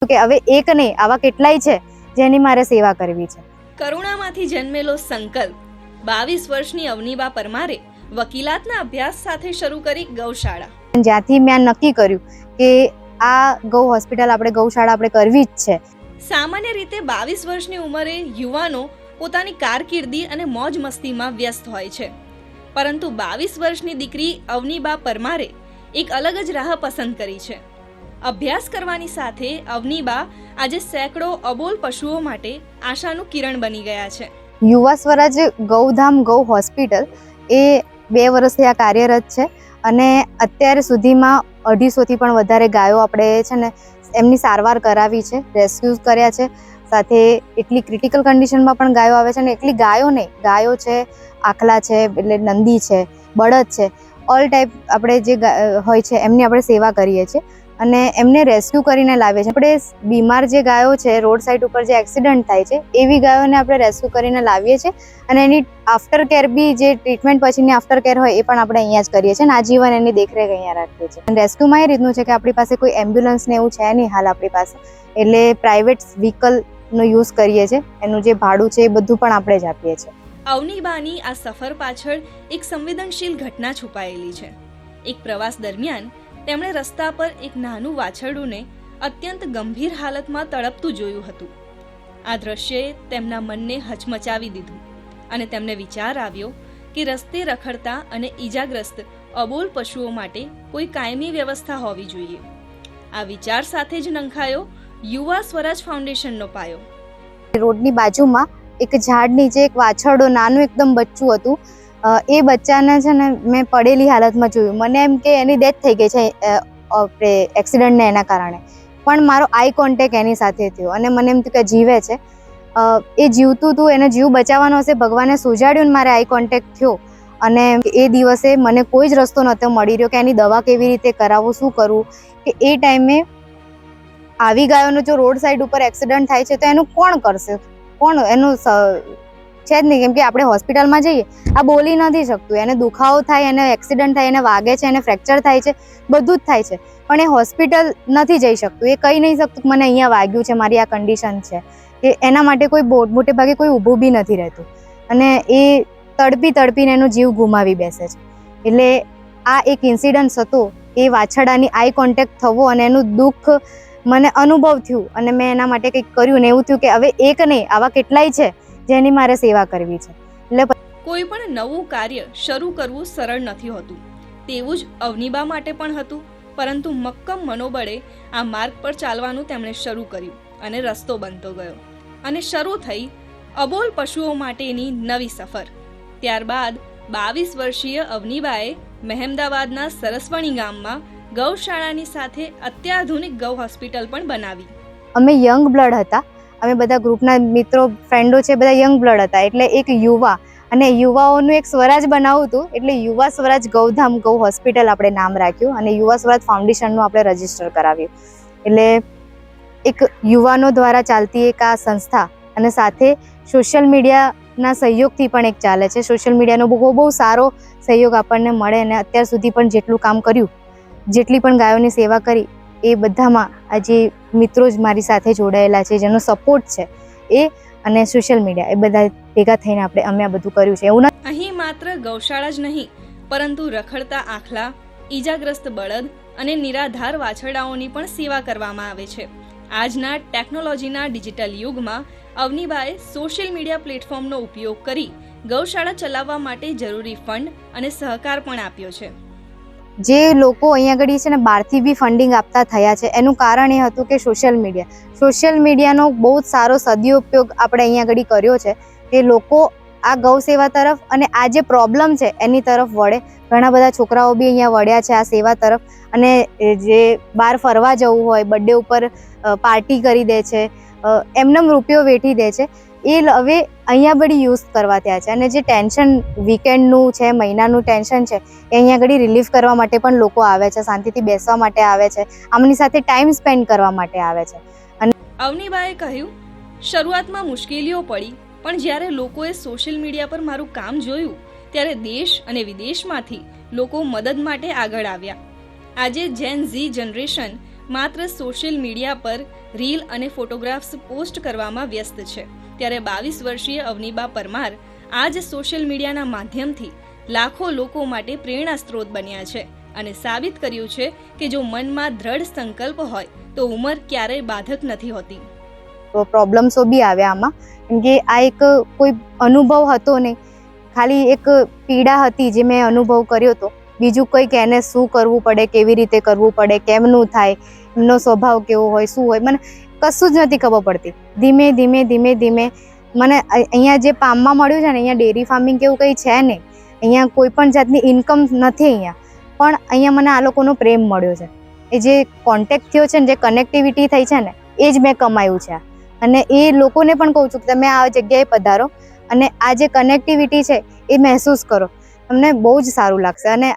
કે હવે એક નહીં આવા કેટલાય છે જેની મારે સેવા કરવી છે. કરુણામાંથી જન્મેલો સંકલ્પ 22 વર્ષની અવનીબા પરમારે વકીલાતના અભ્યાસ સાથે શરૂ કરી ગૌશાળા. જ્યાંથી મેં નક્કી કર્યું કે આ ગૌ હોસ્પિટલ આપણે ગૌશાળા આપણે કરવી જ છે. સામાન્ય રીતે 22 વર્ષની ઉંમરે યુવાનો પોતાની કારકિર્દી અને મોજ મસ્તીમાં વ્યસ્ત હોય છે, પરંતુ 22 વર્ષની દીકરી અવનીબા પરમારે એક અલગ જ રાહ પસંદ કરી છે. અભ્યાસ કરવાની સાથે અવનીબા આજે સેંકડો અબોલ પશુઓ માટે આશાનું કિરણ બની ગયા છે. યુવા સ્વરાજ ગૌધામ ગૌ હોસ્પિટલ એ 2 વર્ષથી આ કાર્યરત છે અને અત્યાર સુધીમાં 250થી પણ વધારે ગાયો આપણે છે ને એમની સારવાર કરાવી છે, રેસ્ક્યુ કર્યા છે. સાથે એટલી ક્રિટિકલ કન્ડિશનમાં પણ ગાયો આવે છે અને એટલી ગાયો નહીં, ગાયો છે, આખલા છે, એટલે નંદી છે, બળદ છે, ઓલ ટાઈપ આપણે જે હોય છે એમની આપણે સેવા કરીએ છીએ અને એમને રેસ્ક્યુ કરીને લાવીએ છીએ. આપણે બીમાર જે ગાયો છે, રોડ સાઈડ ઉપર જે એક્સિડન્ટ થાય છે એવી ગાયોને આપણે રેસ્ક્યુ કરીને લાવીએ છીએ અને એની આફ્ટર કેર બી જે ટ્રીટમેન્ટ પછીની આફ્ટર કેર હોય એ પણ આપણે અહીંયા જ કરીએ છીએ અને આજીવન એની દેખરેખ અહીંયા રાખીએ છીએ. રેસ્ક્યુમાં એ રીતનું છે કે આપણી પાસે કોઈ એમ્બ્યુલન્સ ને એવું છે નહીં હાલ આપણી પાસે, એટલે પ્રાઇવેટ વ્હીકલનો યુઝ કરીએ છીએ. એનું જે ભાડું છે એ બધું પણ આપણે જ આપીએ છીએ. અવનીબાની આ સફર પાછળ એક સંવેદનશીલ ઘટના છુપાયેલી છે. એક પ્રવાસ દરમિયાન તેમણે રસ્તા પર એક નાનું વાછરડુંને અત્યંત ગંભીર હાલતમાં તડપતું જોયું હતું. આ દ્રશ્યએ તેમના મનને હચમચાવી દીધું અને તેમને વિચાર આવ્યો કે રસ્તે રખડતા અને ઈજાગ્રસ્ત અબોલ પશુઓ માટે કોઈ કાયમી વ્યવસ્થા હોવી જોઈએ. આ વિચાર સાથે જ નંખાયો યુવા સ્વરાજ ફાઉન્ડેશનનો પાયો. રોડની બાજુમાં એક ઝાડ નીચે એક વાછરડો નાનું એકદમ બચ્ચું હતું. એ બચ્ચાને છે ને મેં પડેલી હાલતમાં જોયું. મને એમ કે એની ડેથ થઈ ગઈ છે એક્સિડન્ટને એના કારણે, પણ મારો આઈ કોન્ટેક્ટ એની સાથે થયો અને મને એમ થયું કે જીવે છે, એ જીવતું હતું, એને જીવ બચાવવાનો હશે, ભગવાને સુજાડ્યું ને મારે આઈ કોન્ટેક્ટ થયો. અને એ દિવસે મને કોઈ જ રસ્તો નહોતો મળી રહ્યો કે એની દવા કેવી રીતે કરાવવું, શું કરવું. કે એ ટાઈમે આવી ગાયોનો જો રોડ સાઈડ ઉપર એક્સિડન્ટ થાય છે તો એનું કોણ કરશે, કોણ એનું છે જ નહીં. કેમ કે આપણે હોસ્પિટલમાં જઈએ, આ બોલી નથી શકતું, એને દુખાવો થાય, એને એક્સિડન્ટ થાય, એને વાગે છે, એને ફ્રેક્ચર થાય છે, બધું જ થાય છે, પણ એ હોસ્પિટલ નથી જઈ શકતું. એ કહી નહીં શકતું મને અહીંયા વાગ્યું છે, મારી આ કન્ડિશન છે. કે એના માટે કોઈ મોટે ભાગે કોઈ ઊભું બી નથી રહેતું અને એ તડપીને એનો જીવ ગુમાવી બેસે છે. એટલે આ એક ઇન્સિડન્સ હતો, એ વાછરડાની આઈ કોન્ટેક્ટ થવો અને એનું દુઃખ મને અનુભવ થયું અને મેં એના માટે કંઈક કર્યું ને એવું થયું કે હવે એક નહીં આવા કેટલાય છે જેની મારે સેવા કરવી છે. એટલે કોઈ પણ નવું કાર્ય શરૂ કરવું સરળ નથી હોતું. તેવું જ અવનીબા માટે પણ હતું, પરંતુ મક્કમ મનોબળે આ માર્ગ પર ચાલવાનું તેમણે શરૂ કર્યું અને રસ્તો બનતો ગયો અને શરૂ થઈ અબોલ પશુઓ માટેની નવી સફર. ત્યારબાદ 22 વર્ષીય અવનીબાએ મહેમદાવાદના સરસવણી ગામમાં ગૌશાળાની સાથે અત્યાધુનિક ગૌ હોસ્પિટલ પણ બનાવી. અમે યંગ બ્લડ હતા, અમે બધા ગ્રુપના મિત્રો ફ્રેન્ડો છે, બધા યંગ બ્લડ હતા. એટલે એક યુવા અને યુવાઓનું એક સ્વરાજ બનાવવું હતું, એટલે યુવા સ્વરાજ ગૌધામ ગૌ હોસ્પિટલ આપણે નામ રાખ્યું અને યુવા સ્વરાજ ફાઉન્ડેશનનું આપણે રજીસ્ટર કરાવ્યું. એટલે એક યુવાનો દ્વારા ચાલતી એક આ સંસ્થા અને સાથે સોશિયલ મીડિયાના સહયોગથી પણ એક ચાલે છે. સોશિયલ મીડિયાનો બહુ સારો સહયોગ આપણને મળે અને અત્યાર સુધી પણ જેટલું કામ કર્યું, જેટલી પણ ગાયોની સેવા કરી, એ બધામાં આજે મિત્રો જ મારી સાથે જોડાયેલા છે, જેનો સપોર્ટ છે એ અને સોશિયલ મીડિયા, એ બધા ભેગા થઈને અમે આ બધું કર્યું છે. એવું અહીં માત્ર ગૌશાળા જ નહીં, પરંતુ રખડતા આખલા, ઈજાગ્રસ્ત બળદ અને નિરાધાર વાછરડાઓની પણ સેવા કરવામાં આવે છે. આજના ટેકનોલોજીના ડિજિટલ યુગમાં અવનીબાએ સોશિયલ મીડિયા પ્લેટફોર્મનો ઉપયોગ કરી ગૌશાળા ચલાવવા માટે જરૂરી ફંડ અને સહકાર પણ આપ્યો છે. જે લોકો અહીંયા આગળ છે ને બહારથી બી ફંડિંગ આપતા થયા છે, એનું કારણ એ હતું કે સોશિયલ મીડિયાનો બહુ જ સારો સદુપયોગ આપણે અહીંયા આગળ કર્યો છે કે લોકો આ ગૌ સેવા તરફ અને આ જે પ્રોબ્લેમ છે એની તરફ વળે. ઘણા બધા છોકરાઓ બી અહીંયા વળ્યા છે આ સેવા તરફ અને જે બહાર ફરવા જવું હોય, બર્થડે ઉપર પાર્ટી કરી દે છે, એમનેમ રૂપિયો વેઠી દે છે, એ હવે અહીંયા બધી યુઝ કરવા ત્યાં છે. અને જે ટેન્શન વીકેન્ડનું છે, મહિનાનું ટેન્શન છે, એ અહીંયા આગળ રિલીફ કરવા માટે પણ લોકો આવે છે, શાંતિથી બેસવા માટે આવે છે, આમની સાથે ટાઈમ સ્પેન્ડ કરવા માટે આવે છે. અને અવનીબાએ કહ્યું, શરૂઆતમાં મુશ્કેલીઓ પડી, પણ જ્યારે લોકોએ સોશિયલ મીડિયા પર મારું કામ જોયું ત્યારે દેશ અને વિદેશમાંથી લોકો મદદ માટે આગળ આવ્યા. આજે જેન ઝી જનરેશન માત્ર સોશિયલ મીડિયા પર રીલ અને ફોટોગ્રાફ્સ પોસ્ટ કરવામાં વ્યસ્ત છે, ત્યારે 22 વર્ષીય અવનીબા પરમાર આ જ સોશિયલ મીડિયાના માધ્યમથી લાખો લોકો માટે પ્રેરણા સ્ત્રોત બન્યા છે અને સાબિત કર્યું છે કે જો મનમાં દ્રઢ સંકલ્પ હોય તો ઉંમર ક્યારેય બાધક નથી હોતી. પ્રોબ્લેમ્સો બી આવ્યા આમાં, કેમ કે આ એક કોઈ અનુભવ હતો નહીં, ખાલી એક પીડા હતી જે મેં અનુભવ કર્યો હતો. બીજું કંઈક એને શું કરવું પડે, કેવી રીતે કરવું પડે, કેમનું થાય, એમનો સ્વભાવ કેવો હોય, શું હોય, મને કશું જ નથી ખબર પડતી. ધીમે ધીમે ધીમે ધીમે મને અહીંયા જે પામમાં મળ્યું છે ને, અહીંયા ડેરી ફાર્મિંગ કેવું કંઈ છે નહીં, અહીંયા કોઈ પણ જાતની ઇન્કમ નથી અહીંયા, પણ અહીંયા મને આ લોકોનો પ્રેમ મળ્યો છે. એ જે કોન્ટેક્ટ થયો છે ને, જે કનેક્ટિવિટી થઈ છે ને, એ જ મેં કમાયું છે. અને એ લોકોને પણ કહું છું કે તમે આ જગ્યાએ પધારો અને આ જે કનેક્ટિવિટી છે એ મહેસૂસ કરો, તમને બહુ જ સારું લાગશે. અને